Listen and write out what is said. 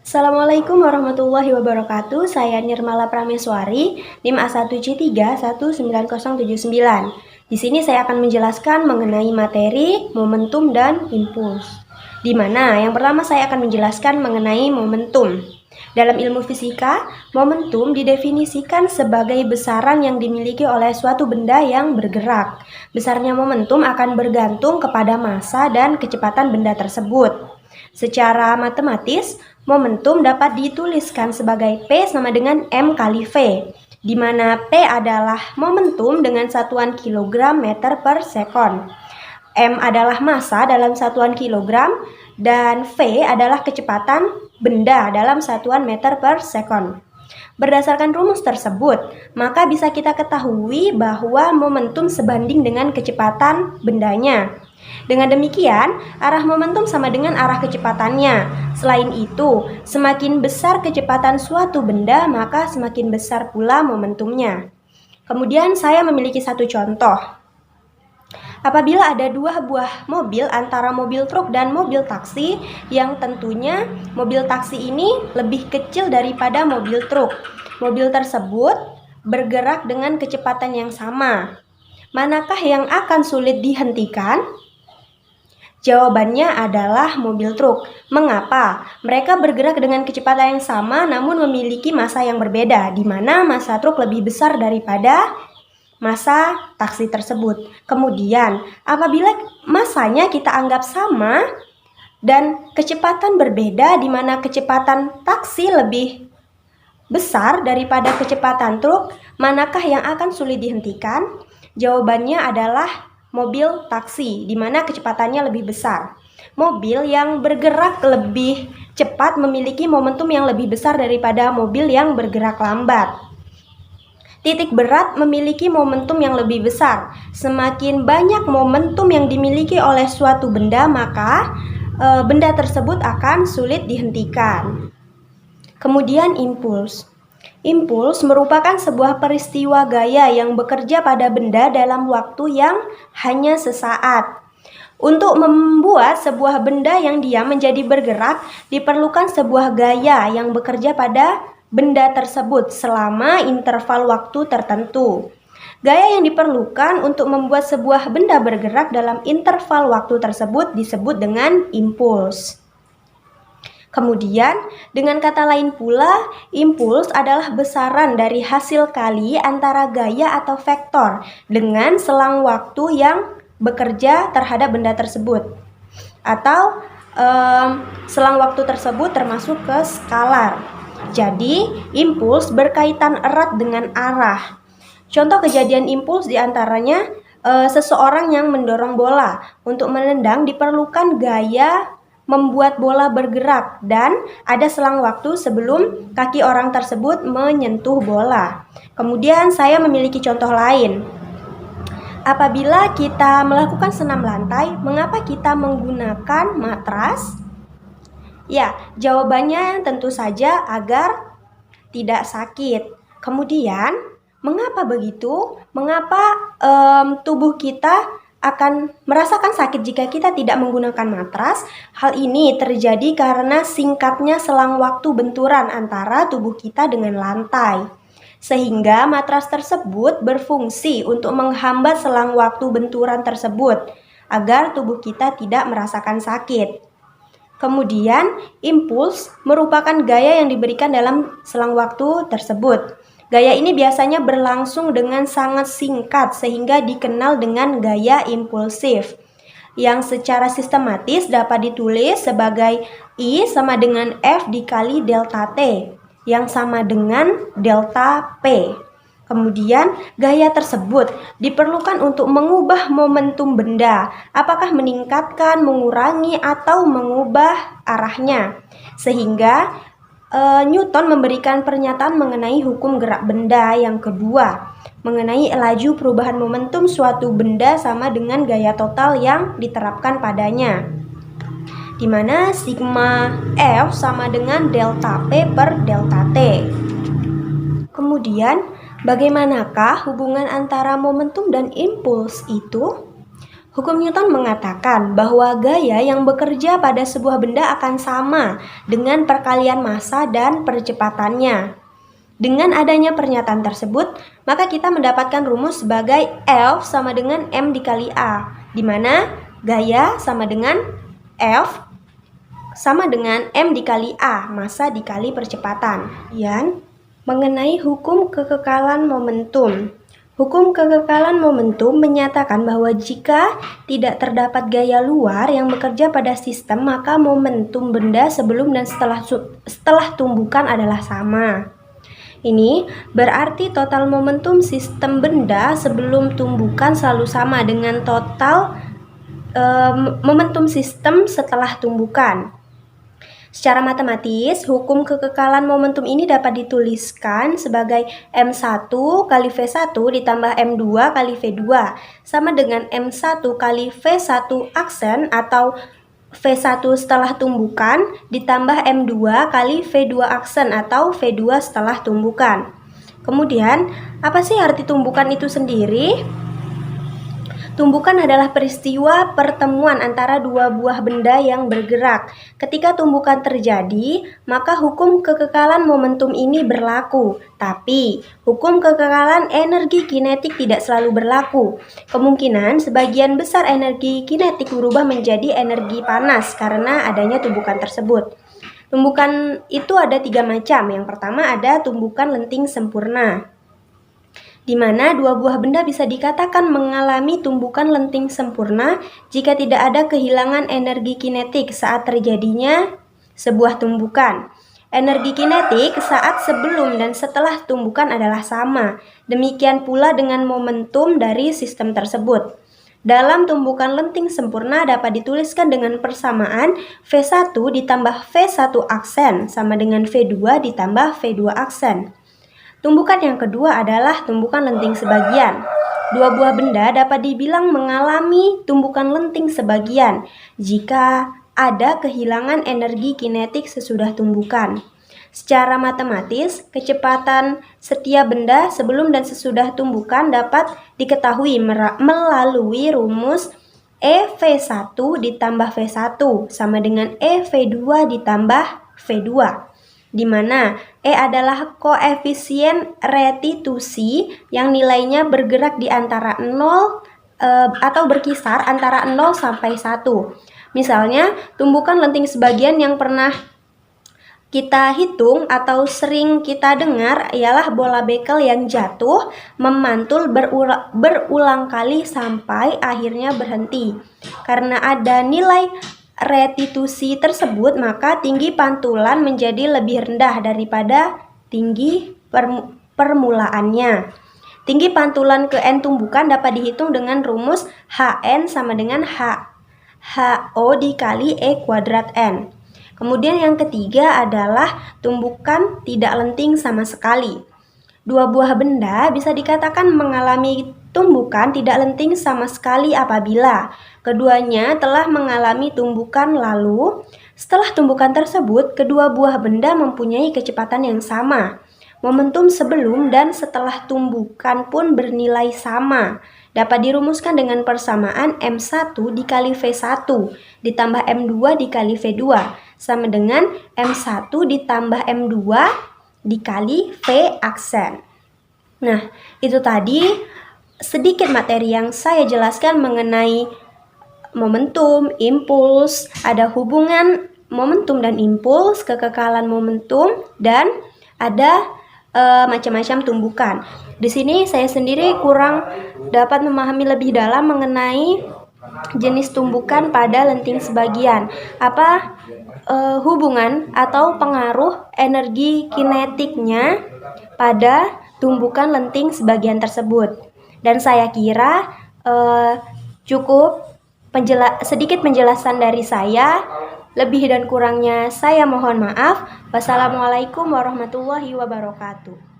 Assalamualaikum warahmatullahi wabarakatuh. Saya Nirmala Prameswari, NIM A1C31979. Di sini saya akan menjelaskan mengenai materi, momentum, dan impuls. Di mana yang pertama saya akan menjelaskan mengenai momentum. Dalam ilmu fisika, momentum didefinisikan sebagai besaran yang dimiliki oleh suatu benda yang bergerak. Besarnya momentum akan bergantung kepada massa dan kecepatan benda tersebut. Secara matematis, momentum dapat dituliskan sebagai P sama dengan M kali V, di mana P adalah momentum dengan satuan kilogram meter per sekon. M adalah massa dalam satuan kilogram, dan V adalah kecepatan benda dalam satuan meter per sekon. Berdasarkan rumus tersebut, maka bisa kita ketahui bahwa momentum sebanding dengan kecepatan bendanya. Dengan demikian, arah momentum sama dengan arah kecepatannya. Selain itu, semakin besar kecepatan suatu benda, maka semakin besar pula momentumnya. Kemudian saya memiliki satu contoh. Apabila ada dua buah mobil antara mobil truk dan mobil taksi, yang tentunya mobil taksi ini lebih kecil daripada mobil truk. Mobil tersebut bergerak dengan kecepatan yang sama. Manakah yang akan sulit dihentikan? Jawabannya adalah mobil truk. Mengapa? Mereka bergerak dengan kecepatan yang sama namun memiliki massa yang berbeda, di mana massa truk lebih besar daripada massa taksi tersebut. Kemudian, apabila massanya kita anggap sama dan kecepatan berbeda, di mana kecepatan taksi lebih besar daripada kecepatan truk, manakah yang akan sulit dihentikan? Jawabannya adalah mobil taksi, di mana kecepatannya lebih besar. Mobil yang bergerak lebih cepat memiliki momentum yang lebih besar daripada mobil yang bergerak lambat. Titik berat memiliki momentum yang lebih besar. Semakin banyak momentum yang dimiliki oleh suatu benda, maka benda tersebut akan sulit dihentikan. Kemudian impuls. Impuls merupakan sebuah peristiwa gaya yang bekerja pada benda dalam waktu yang hanya sesaat. Untuk membuat sebuah benda yang diam menjadi bergerak, diperlukan sebuah gaya yang bekerja pada benda tersebut selama interval waktu tertentu. Gaya yang diperlukan untuk membuat sebuah benda bergerak dalam interval waktu tersebut disebut dengan impuls. Kemudian, dengan kata lain pula, impuls adalah besaran dari hasil kali antara gaya atau vektor dengan selang waktu yang bekerja terhadap benda tersebut. Atau selang waktu tersebut termasuk ke skalar. Jadi, impuls berkaitan erat dengan arah. Contoh kejadian impuls diantaranya seseorang yang mendorong bola. Untuk menendang diperlukan gaya membuat bola bergerak dan ada selang waktu sebelum kaki orang tersebut menyentuh bola. Kemudian saya memiliki contoh lain. Apabila kita melakukan senam lantai, mengapa kita menggunakan matras? Ya, jawabannya tentu saja agar tidak sakit. Kemudian, mengapa begitu? Mengapa tubuh kita akan merasakan sakit jika kita tidak menggunakan matras? Hal ini terjadi karena singkatnya selang waktu benturan antara tubuh kita dengan lantai. Sehingga matras tersebut berfungsi untuk menghambat selang waktu benturan tersebut agar tubuh kita tidak merasakan sakit. Kemudian, impuls merupakan gaya yang diberikan dalam selang waktu tersebut. Gaya ini biasanya berlangsung dengan sangat singkat sehingga dikenal dengan gaya impulsif, yang secara sistematis dapat ditulis sebagai I sama dengan F dikali delta T, yang sama dengan delta P. Kemudian, gaya tersebut diperlukan untuk mengubah momentum benda, apakah meningkatkan, mengurangi, atau mengubah arahnya. Sehingga Newton memberikan pernyataan mengenai hukum gerak benda yang kedua, mengenai laju perubahan momentum suatu benda sama dengan gaya total yang diterapkan padanya, di mana sigma F sama dengan delta P per delta T. Kemudian, bagaimanakah hubungan antara momentum dan impuls itu? Hukum Newton mengatakan bahwa gaya yang bekerja pada sebuah benda akan sama dengan perkalian massa dan percepatannya. Dengan adanya pernyataan tersebut, maka kita mendapatkan rumus sebagai F sama dengan M dikali A, di mana gaya sama dengan F sama dengan M dikali A, massa dikali percepatan. Kemudian, mengenai hukum kekekalan momentum. Hukum kekekalan momentum menyatakan bahwa jika tidak terdapat gaya luar yang bekerja pada sistem, maka momentum benda sebelum dan setelah tumbukan adalah sama. Ini berarti total momentum sistem benda sebelum tumbukan selalu sama dengan total momentum sistem setelah tumbukan. Secara matematis, hukum kekekalan momentum ini dapat dituliskan sebagai M1 kali V1 ditambah M2 kali V2 sama dengan M1 kali V1 aksen atau V1 setelah tumbukan ditambah M2 kali V2 aksen atau V2 setelah tumbukan. Kemudian, apa sih arti tumbukan itu sendiri? Tumbukan adalah peristiwa pertemuan antara dua buah benda yang bergerak. Ketika tumbukan terjadi, maka hukum kekekalan momentum ini berlaku. Tapi, hukum kekekalan energi kinetik tidak selalu berlaku. Kemungkinan sebagian besar energi kinetik berubah menjadi energi panas karena adanya tumbukan tersebut. Tumbukan itu ada 3 macam. Yang pertama ada tumbukan lenting sempurna, di mana dua buah benda bisa dikatakan mengalami tumbukan lenting sempurna jika tidak ada kehilangan energi kinetik saat terjadinya sebuah tumbukan. Energi kinetik saat sebelum dan setelah tumbukan adalah sama. Demikian pula dengan momentum dari sistem tersebut. Dalam tumbukan lenting sempurna dapat dituliskan dengan persamaan V1 ditambah V1 aksen sama dengan V2 ditambah V2 aksen. Tumbukan yang kedua adalah tumbukan lenting sebagian. Dua buah benda dapat dibilang mengalami tumbukan lenting sebagian jika ada kehilangan energi kinetik sesudah tumbukan. Secara matematis, kecepatan setiap benda sebelum dan sesudah tumbukan dapat diketahui melalui rumus EV1 ditambah V1 sama dengan EV2 ditambah V2. Di mana E adalah koefisien restitusi yang nilainya bergerak di antara 0 atau berkisar antara 0 sampai 1. Misalnya, tumbukan lenting sebagian yang pernah kita hitung atau sering kita dengar ialah bola bekel yang jatuh, memantul berulang kali sampai akhirnya berhenti. Karena ada nilai restitusi tersebut, maka tinggi pantulan menjadi lebih rendah daripada tinggi permulaannya. Tinggi pantulan ke N tumbukan dapat dihitung dengan rumus Hn sama dengan HO dikali E kuadrat N. Kemudian yang ketiga adalah tumbukan tidak lenting sama sekali. Dua buah benda bisa dikatakan mengalami tumbukan tidak lenting sama sekali apabila keduanya telah mengalami tumbukan lalu setelah tumbukan tersebut kedua buah benda mempunyai kecepatan yang sama. Momentum sebelum dan setelah tumbukan pun bernilai sama. Dapat dirumuskan dengan persamaan M1 dikali V1 ditambah M2 dikali V2 sama dengan M1 ditambah M2 dikali V aksen. Nah, itu tadi sedikit materi yang saya jelaskan mengenai momentum, impuls, ada hubungan momentum dan impuls, kekekalan momentum, dan ada macam-macam tumbukan. Di sini saya sendiri kurang dapat memahami lebih dalam mengenai jenis tumbukan pada lenting sebagian. Apa hubungan atau pengaruh energi kinetiknya pada tumbukan lenting sebagian tersebut. Dan saya kira cukup sedikit penjelasan dari saya. Lebih dan kurangnya saya mohon maaf. Wassalamualaikum warahmatullahi wabarakatuh.